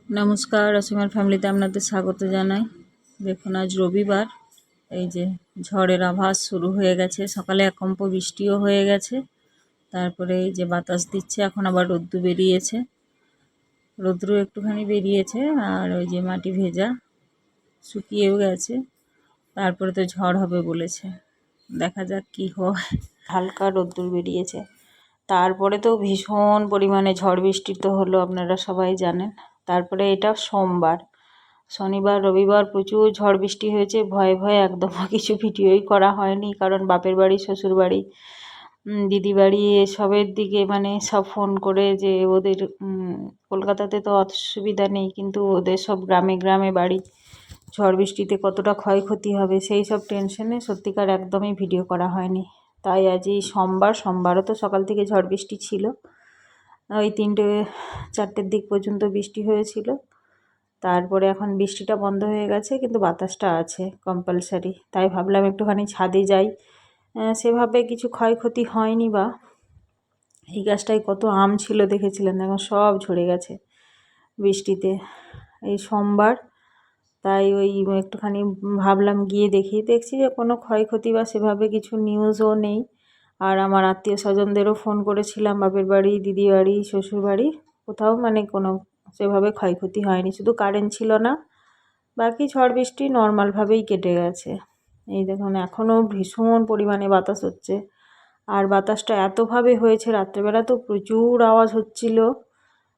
নমস্কার, অসীমার ফ্যামিলিতে আপনাদের স্বাগত জানাই। দেখুন আজ রবিবার, এই যে ঝড়ের আভাস শুরু হয়ে গেছে। সকালে এক কম্প বৃষ্টিও হয়ে গেছে, তারপরে এই যে বাতাস দিচ্ছে। এখন আবার রোদ্দু বেরিয়েছে, রোদ্রু একটুখানি বেরিয়েছে, আর ওই যে মাটি ভেজা শুকিয়েও গেছে। তারপরে তো ঝড় হবে বলেছে, দেখা যাক কি হয়। হালকা রোদ্দুর বেরিয়েছে, তারপরে তো ভীষণ পরিমাণে ঝড় বৃষ্টি তো হলো, আপনারা সবাই জানেন। তারপরে এটা সোমবার, শনিবার রবিবার প্রচুর ঝড় বৃষ্টি হয়েছে। ভয়ে ভয়ে একদম কিছু ভিডিওই করা হয়নি, কারণ বাপের বাড়ি, শ্বশুর বাড়ি, দিদি বাড়ি এসবের দিকে মানে সব ফোন করে যে ওদের কলকাতাতে তো অসুবিধা নেই, কিন্তু ওদের সব গ্রামে গ্রামে বাড়ি, ঝড় বৃষ্টিতে কতটা ক্ষয়ক্ষতি হবে সেই সব টেনশনে সত্যিকার একদমই ভিডিও করা হয়নি। তাই আজ এই সোমবারও তো সকাল থেকে ঝড় বৃষ্টি ছিল, ওই 3-4টের দিক পর্যন্ত বৃষ্টি হয়েছিল। তারপরে এখন বৃষ্টিটা বন্ধ হয়ে গেছে, কিন্তু বাতাসটা আছে কম্পালসারি। তাই ভাবলাম একটুখানি ছাদে যাই। সেভাবে কিছু ক্ষয়ক্ষতি হয়নি, বা এই গাছটায় কত আম ছিল দেখেছিলেন, এখন সব ঝরে গেছে বৃষ্টিতে। এই সোমবার, তাই ওই একটুখানি ভাবলাম গিয়ে দেখছি যে কোনো ক্ষয়ক্ষতি বা সেভাবে কিছু নিউজও নেই। আর আমার আত্মীয় স্বজনদেরও ফোন করেছিলাম, বাপের বাড়ি, দিদি বাড়ি, শ্বশুর বাড়ি, কোথাও মানে কোনো সেভাবে ক্ষয়ক্ষতি হয়নি। শুধু কারেন্ট ছিল না, বাকি ঝড় বৃষ্টি নর্মালভাবেই কেটে গেছে। এই দেখুন এখনও ভীষণ পরিমাণে বাতাস হচ্ছে, আর বাতাসটা এতভাবে হয়েছে, রাত্রেবেলা তো প্রচুর আওয়াজ হচ্ছিল।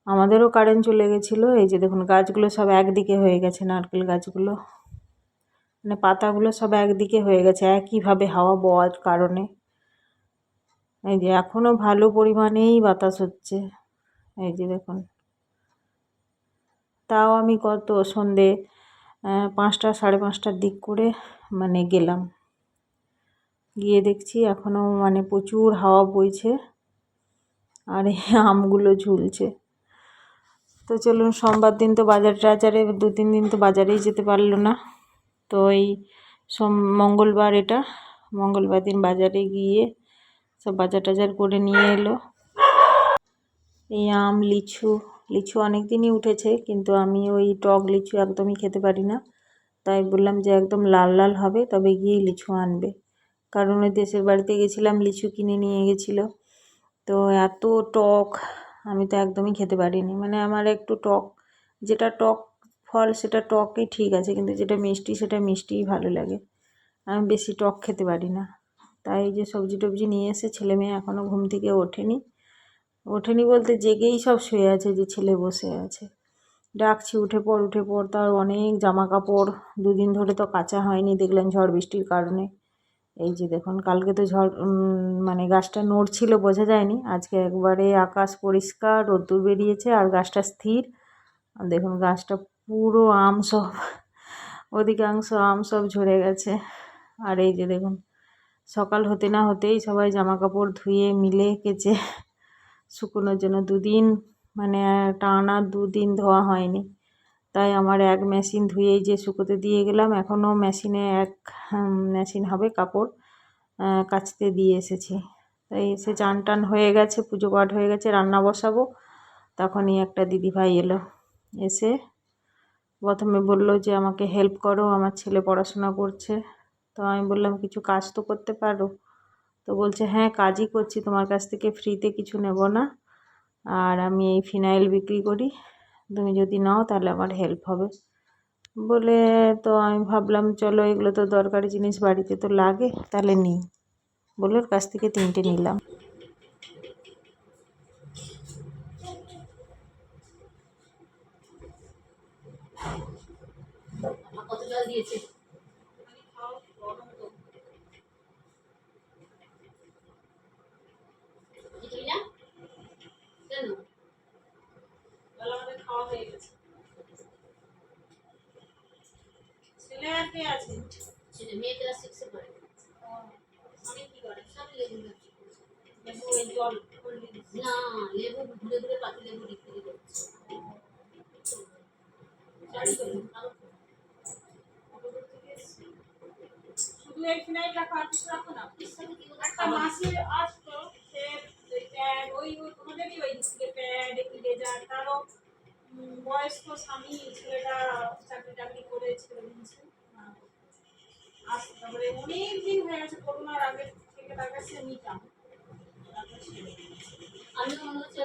আমাদেরও কারেন্ট চলে গেছিলো। এই যে দেখুন গাছগুলো সব একদিকে হয়ে গেছে, নারকেল গাছগুলো মানে পাতাগুলো সব একদিকে হয়ে গেছে একইভাবে হাওয়া বওয়ার কারণে। এই যে এখনও ভালো পরিমাণেই বাতাস হচ্ছে, এই যে দেখুন। তাও আমি কত সন্ধে 5টা 5:30টার দিক করে মানে গেলাম, গিয়ে দেখছি এখনও মানে প্রচুর হাওয়া বইছে, আর এই আমগুলো ঝুলছে। তো চলুন, সোমবার দিন তো বাজারে 2-3 দিন তো বাজারেই যেতে পারলো না। তো এই মঙ্গলবার, এটা মঙ্গলবার দিন বাজারে গিয়ে সব বাজার টাজার করে নিয়ে এলো। এই আম, লিচু অনেক দিনই উঠেছে, কিন্তু আমি ওই টক লিচু একদমই খেতে পারি না। তাই বললাম যে একদম লাল লাল হবে তবে গিয়ে লিচু আনবে, কারণ ওই দেশের বাড়িতে গেছিলাম, লিচু কিনে নিয়ে গেছিলো। তো এত টক, আমি তো একদমই খেতে পারিনি। মানে আমার একটু টক, যেটা টক ফল সেটা টকই ঠিক আছে, কিন্তু যেটা মিষ্টি সেটা মিষ্টিই ভালো লাগে। আমি বেশি টক খেতে পারি না। তাই যে সবজি টবজি নিয়ে এসে, ছেলে মেয়ে এখনও ঘুম থেকে ওঠেনি বলতে জেগেই সব শুয়ে আছে, যে ছেলে বসে আছে। ডাকছি উঠে পড়, তার অনেক জামা কাপড় 2 দিন ধরে তো কাচা হয়নি, দেখলেন ঝড় বৃষ্টির কারণে। এই যে দেখুন, কালকে তো ঝড় মানে গাছটা নড়ছিল, বোঝা যায়নি। আজকে একবারে আকাশ পরিষ্কার, রোদ্দুর বেরিয়েছে, আর গাছটা স্থির। দেখুন গাছটা পুরো আম সব, অধিকাংশ আম সব ঝরে গেছে। আর এই যে দেখুন, সকাল হতে না হতেই সবাই জামা কাপড় ধুয়ে মিলে কেচে শুকোনোর জন্য 2 দিন, মানে টানা 2 দিন ধোয়া হয়নি। তাই আমার এক মেশিন ধুয়েই যে শুকোতে দিয়ে গেলাম, এখনও মেশিনে মেশিন হবে কাপড় কাচতে দিয়ে এসেছি। তাই এসে চান টান হয়ে গেছে, পুজো পাঠ হয়ে গেছে, রান্না বসাবো। তখনই একটা দিদিভাই এলো, এসে প্রথমে বললো যে আমাকে হেল্প করো, আমার ছেলে পড়াশোনা করছে। তো আমি বললাম কিছু কাজ তো করতে পারো। তো বলছে হ্যাঁ কাজই করছি, তোমার কাছ থেকে ফ্রিতে কিছু নেব না, আর আমি এই ফিনাইল বিক্রি করি, তুমি যদি নাও তাহলে আমার হেল্প হবে বলে। তো আমি ভাবলাম চলো, এগুলো তো দরকারি জিনিস, বাড়িতে তো লাগে, তাহলে নিই বলে ওর কাছ থেকে 3টে নিলাম। শুধু এই ফিনাইল রাখো, আর কিছু রাখো না। একটা মাসির আসতো, সে প্যাড, ওই তোমাদেরই ওই প্যাড, ইরেজার, তারও বয়স্ক স্বামী, ছেলেটা চাকরি টাকরি করে ছেড়ে দিয়েছে। তারপরে অনেক দিন হয়ে গেছে, করোনার আগে থেকে তার কাছে নিতাম, আমি মনে হচ্ছে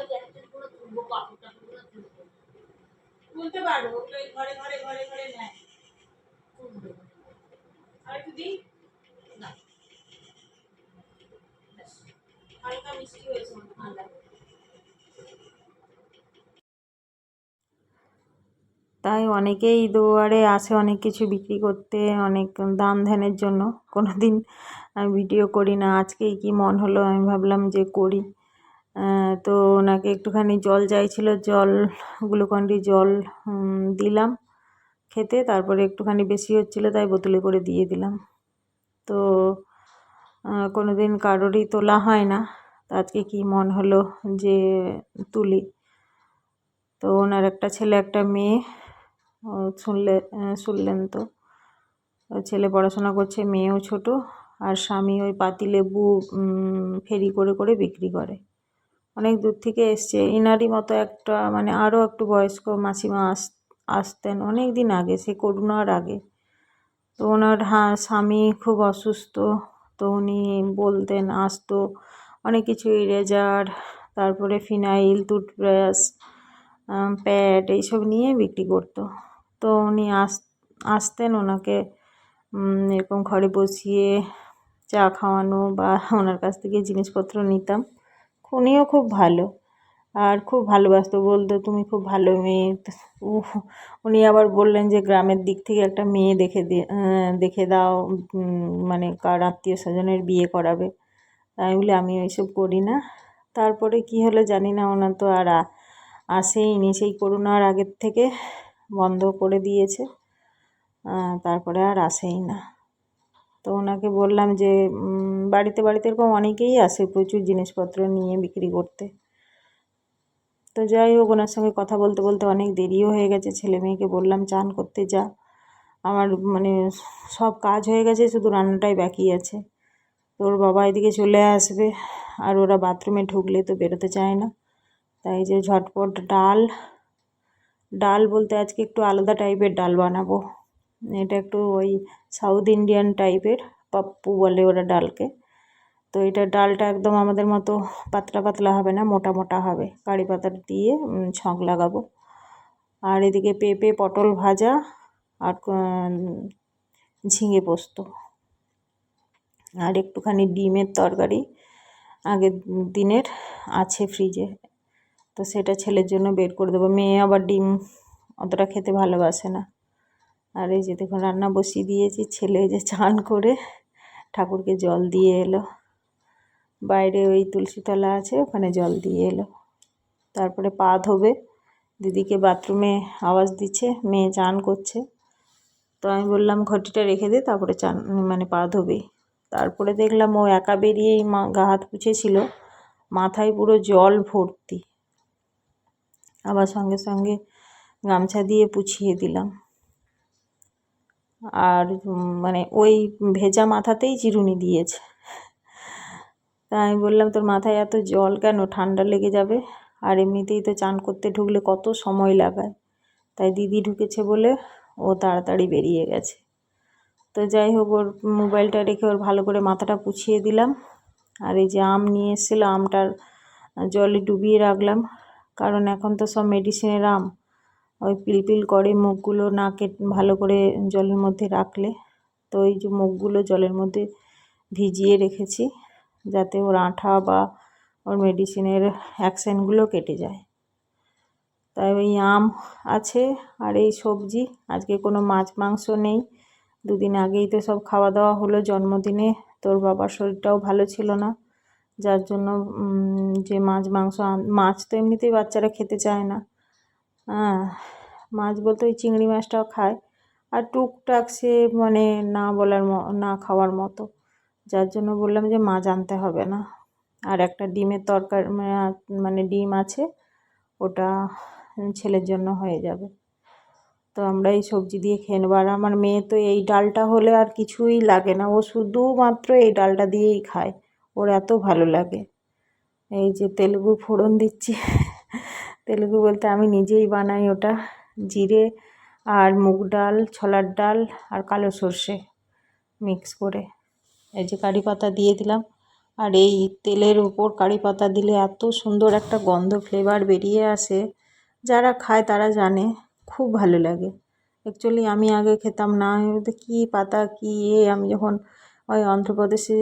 তুলতে পারবো, ওগুলো ঘরে ঘরে ঘরে ঘরে নেয়। আর একটু দিই না, হালকা মিষ্টি হয়েছে ঠান্ডা। তাই অনেকেই দুয়ারে আসে অনেক কিছু বিক্রি করতে, অনেক দান ধ্যানের জন্য। কোনো দিন আমি ভিডিও করি না, আজকেই কি মন হলো, আমি ভাবলাম যে করি। তো ওনাকে একটুখানি জল চাইছিল, জল গ্লুকন-ডি জল দিলাম খেতে, তারপরে একটুখানি বেশি হচ্ছিলো তাই বোতলে করে দিয়ে দিলাম। তো কোনো দিন কারোরই তোলা হয় না, তো আজকে কি মন হলো যে তুলি। তো ওনার একটা ছেলে একটা মেয়ে, শুনলেন তো, ছেলে পড়াশোনা করছে, মেয়েও ছোট, আর স্বামী ওই পাতিলেবু ফেরি করে করে বিক্রি করে। অনেক দূর থেকে এসছে। ইনারই মতো একটা মানে আরও একটু বয়স্ক মাসিমা আসতেন অনেক দিন আগে, সে করোনার আগে। তো ওনার স্বামী খুব অসুস্থ, তো উনি বলতেন, আসতো অনেক কিছু, ইরেজার, তারপরে ফিনাইল, টুথব্রাশ, প্যাড এইসব নিয়ে বিক্রি করতো। তো উনি আসতেন, ওনাকে এরকম ঘরে বসিয়ে চা খাওয়ানো বা ওনার কাছ থেকে জিনিসপত্র নিতাম। উনিও খুব ভালো আর খুব ভালোবাসতো, বলতো তুমি খুব ভালো মেয়ে। উনি আবার বললেন যে গ্রামের দিক থেকে একটা মেয়ে দেখে দাও, মানে কার আত্মীয় স্বজনের বিয়ে করাবে। তাই বলে আমি ওইসব করি না। তারপরে কি হলো জানি না, ওনার তো আর আসেইনি, সেই করোনার আগের থেকে বন্ধ করে দিয়েছে, তারপরে আর আসেই না। তো ওনাকে বললাম যে বাড়িতে বাড়িতে এরকম অনেকেই আসে প্রচুর জিনিসপত্র নিয়ে বিক্রি করতে। তো যাই হোক, ওনার সঙ্গে কথা বলতে বলতে অনেক দেরিও হয়ে গেছে। ছেলে মেয়েকে বললাম চান করতে যা, আমার মানে সব কাজ হয়ে গেছে, শুধু রান্নাটাই বাকি আছে। তো ওর বাবা এদিকে চলে আসবে, আর ওরা বাথরুমে ঢুকলে তো বেরোতে চায় না। তাই যে ঝটপট ডাল বলতে আজকে একটু আলাদা টাইপের ডাল বানাবো। এটা একটু ওই সাউথ ইন্ডিয়ান টাইপের, পাপ্পু বলে ওরা ডালকে। তো এটা ডালটা একদম আমাদের মতো পাতলা পাতলা হবে না, মোটা মোটা হবে। কারি পাতা দিয়ে ছক লাগাবো। আর এদিকে পেঁপে পটল ভাজা আর ঝিঙে পোস্ত আর একটুখানি ডিমের তরকারি আগের দিনের আছে ফ্রিজে, তো সেটা ছেলের জন্য বের করে দেবো। মেয়ে আবার ডিম অতটা খেতে ভালোবাসে না। আর এই যে দেখুন রান্না বসিয়ে দিয়েছি, ছেলে যে চান করে ঠাকুরকে জল দিয়ে এলো, বাইরে ওই তুলসীতলা আছে ওখানে জল দিয়ে এলো। তারপরে পা ধোবে, দিদিকে বাথরুমে আওয়াজ দিচ্ছে, মেয়ে চান করছে। তো আমি বললাম ঘটিটা রেখে দে, তারপরে চান মানে পা ধোবে। তারপরে দেখলাম ও একা বেরিয়েই গা হাত পুছেছিল, মাথায় পুরো জল ভর্তি, আবার সঙ্গে সঙ্গে গামছা দিয়ে পুছিয়ে দিলাম। আর মানে ওই ভেজা মাথাতেই চিরুনি দিয়েছে। তা আমি বললাম তোর মাথায় এত জল কেন, ঠান্ডা লেগে যাবে, আর এমনিতেই তো চান করতে ঢুকলে কত সময় লাগায়। তাই দিদি ঢুকেছে বলে ও তাড়াতাড়ি বেরিয়ে গেছে। তো যাই হোক, ওর মোবাইলটা রেখে ওর ভালো করে মাথাটা পুছিয়ে দিলাম। আর এই যে আম নিয়ে এসেছিলো, আমটার জলে ডুবিয়ে রাখলাম, কারণ এখন তো সব মেডিসিনের আম, ওই পিলপিল করে মুখগুলো না ভালো করে জলের মধ্যে রাখলে। তো এই যে মুখগুলো জলের মধ্যে ভিজিয়ে রেখেছি, যাতে ওর আঠা বা ওর মেডিসিনের অ্যাকশনগুলো কেটে যায়। তাই ওই আম আছে আর এই সবজি। আজকে কোনো মাছ মাংস নেই, দুদিন আগেই তো সব খাওয়া দাওয়া হলো জন্মদিনে। তোর বাবার শরীরটাও ভালো ছিল না, যার জন্য যে মাছ মাংস, মাছ তো এমনিতেই বাচ্চারা খেতে চায় না। মাছ বলতে ওই চিংড়ি মাছটাও খায়, আর টুকটাক সে মানে না খাওয়ার মতো, যার জন্য বললাম যে মাছ আনতে হবে না। আর একটা ডিমের তরকারি মানে ডিম আছে, ওটা ছেলের জন্য হয়ে যাবে। তো আমরা এই সবজি দিয়ে খেয়ে নেবো। আর আমার মেয়ে তো এই ডালটা হলে আর কিছুই লাগে না, ও শুধুমাত্র এই ডালটা দিয়েই খায়, ওর এত ভালো লাগে। এই যে তেলেগু ফোড়ন দিচ্ছি, তেলেগু বলতে আমি নিজেই বানাই ওটা, জিরে আর মুগ ডাল, ছোলার ডাল আর কালো সর্ষে মিক্স করে। এই যে কারি পাতা দিয়ে দিলাম, আর এই তেলের উপর কারি পাতা দিলে এত সুন্দর একটা গন্ধ ফ্লেভার বেরিয়ে আসে, যারা খায় তারা জানে, খুব ভালো লাগে। অ্যাকচুয়ালি আমি আগে খেতাম না, কী পাতা কী আমি যখন ওই অন্ধ্রপ্রদেশে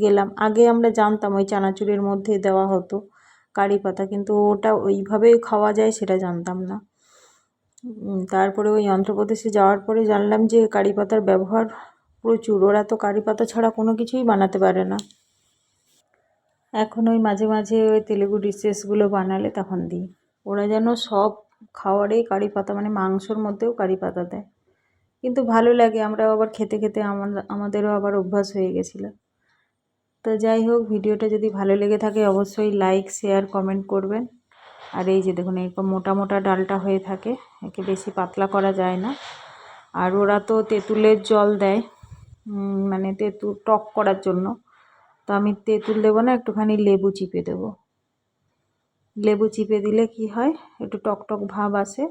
গেলাম, আগে আমরা জানতাম ওই চানাচুরের মধ্যে দেওয়া হতো কারি পাতা, কিন্তু ওটা ওইভাবেই খাওয়া যায় সেটা জানতাম না। তারপরে ওই অন্ধ্রপ্রদেশে যাওয়ার পরে জানলাম যে কারি পাতার ব্যবহার প্রচুর, ওরা তো কারি পাতা ছাড়া কোনো কিছুই বানাতে পারে না। এখন ওই মাঝে মাঝে ওই তেলেগু ডিশেসগুলো বানালে তখন দিই। ওরা যেন সব খাওয়ারেই কারি পাতা, মানে মাংসর মধ্যেও কারি পাতা দেয়, কিন্তু ভালো লাগে। আমরাও আবার খেতে খেতে আমাদেরও আবার অভ্যাস হয়ে গেছিলো। তো যাই হোক, ভিডিওটা যদি ভালো লেগে থাকে অবশ্যই লাইক, শেয়ার, কমেন্ট করবেন। আর এই যে দেখুন, এরকম মোটা মোটা ডালটা হয়ে থাকে, একে বেশি পাতলা করা যায় না। আর ওরা তো তেঁতুলের জল দেয়, মানে তেঁতুল টক করার জন্য। তো আমি তেঁতুল দেবো না, একটুখানি লেবু চিপে দেবো। লেবু চিপে দিলে কি হয়, একটু টক টক ভাব আসে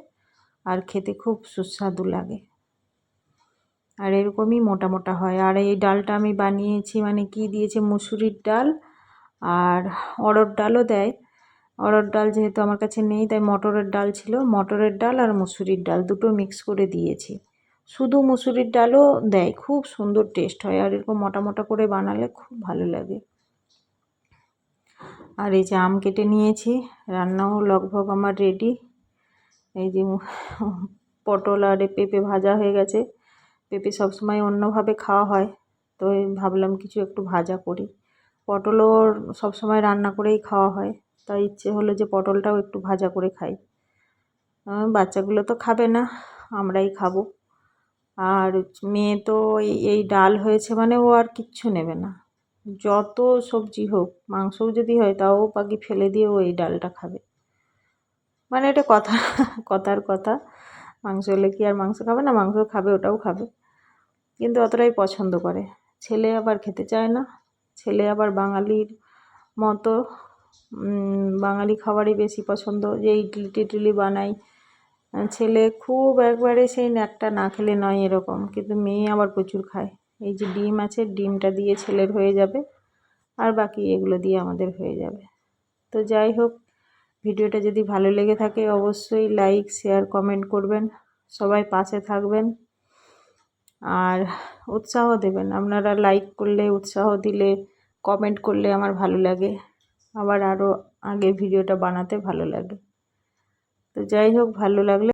আর খেতে খুব সুস্বাদু লাগে। আর এরকমই মোটা মোটা হয়। আর এই ডালটা আমি বানিয়েছি, মানে কি দিয়েছে, মুসুরির ডাল আর অড়হর ডালও দেয়। অড়হর ডাল যেহেতু আমার কাছে নেই, তাই মটরের ডাল ছিল, মটরের ডাল আর মুসুরির ডাল দুটো মিক্স করে দিয়েছি। শুধু মুসুরির ডালও দেয়, খুব সুন্দর টেস্ট হয়। আর এরকম মোটা মোটা করে বানালে খুব ভালো লাগে। আর এই যে আম কেটে নিয়েছি, রান্নাও লগভগ আমার রেডি। এই যে পটল আর পেঁপে ভাজা হয়ে গেছে। পেঁপে সবসময় অন্যভাবে খাওয়া হয়, তো ভাবলাম কিছু একটু ভাজা করি। পটলও সবসময় রান্না করেই খাওয়া হয়, তাই ইচ্ছে হলো যে পটলটাও একটু ভাজা করে খাই। বাচ্চাগুলো তো খাবে না, আমরাই খাবো। আর মেয়ে তো এই ডাল হয়েছে মানে ও আর কিচ্ছু নেবে না, যত সবজি হোক, মাংসও যদি হয় তাও বাকি ফেলে দিয়ে ও এই ডালটা খাবে। মানে এটা কথার কথা, মাংস হলে কি আর মাংস খাবে না, মাংস খাবে, ওটাও খাবে, কিন্তু অতটাই পছন্দ করে। ছেলে আবার খেতে চায় না, ছেলে আবার বাঙালির মতো বাঙালি খাবারই বেশি পছন্দ, যে ইডলি টিডলি বানাই, ছেলে খুব একবারে সেই একটা না খেলে নয় এরকম, কিন্তু মেয়ে আবার প্রচুর খায়। এই যে ডিম আছে, ডিমটা দিয়ে ছেলের হয়ে যাবে, আর বাকি এগুলো দিয়ে আমাদের হয়ে যাবে। তো যাই হোক, ভিডিওটা যদি ভালো লেগে থাকে অবশ্যই লাইক, শেয়ার, কমেন্ট করবেন, সবাই পাশে থাকবেন আর উৎসাহ দেবেন। আপনারা লাইক করলে, উৎসাহ দিলে, কমেন্ট করলে আমার ভালো লাগে, আবার আরও আগে ভিডিওটা বানাতে ভালো লাগে। তো যাই হোক, ভালো লাগলে